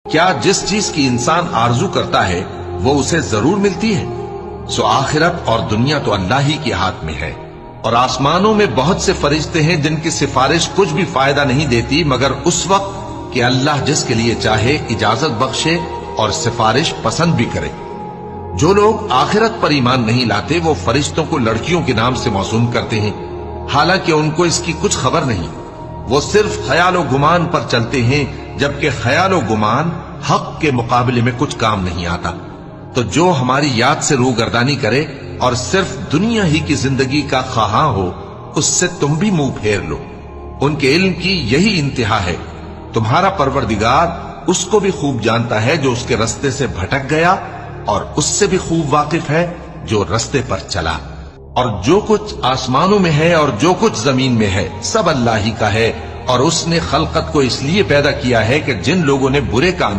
کیا جس چیز کی انسان آرزو کرتا ہے وہ اسے ضرور ملتی ہے؟ سو آخرت اور دنیا تو اللہ ہی کے ہاتھ میں ہے، اور آسمانوں میں بہت سے فرشتے ہیں جن کی سفارش کچھ بھی فائدہ نہیں دیتی مگر اس وقت کہ اللہ جس کے لیے چاہے اجازت بخشے اور سفارش پسند بھی کرے۔ جو لوگ آخرت پر ایمان نہیں لاتے وہ فرشتوں کو لڑکیوں کے نام سے موسوم کرتے ہیں، حالانکہ ان کو اس کی کچھ خبر نہیں۔ وہ صرف خیال و گمان پر چلتے ہیں، جبکہ خیال و گمان حق کے مقابلے میں کچھ کام نہیں آتا۔ تو جو ہماری یاد سے روگردانی کرے اور صرف دنیا ہی کی زندگی کا خواہاں ہو، اس سے تم بھی منہ پھیر لو۔ ان کے علم کی یہی انتہا ہے۔ تمہارا پروردگار اس کو بھی خوب جانتا ہے جو اس کے رستے سے بھٹک گیا، اور اس سے بھی خوب واقف ہے جو رستے پر چلا۔ اور جو کچھ آسمانوں میں ہے اور جو کچھ زمین میں ہے سب اللہ ہی کا ہے، اور اس نے خلقت کو اس لیے پیدا کیا ہے کہ جن لوگوں نے برے کام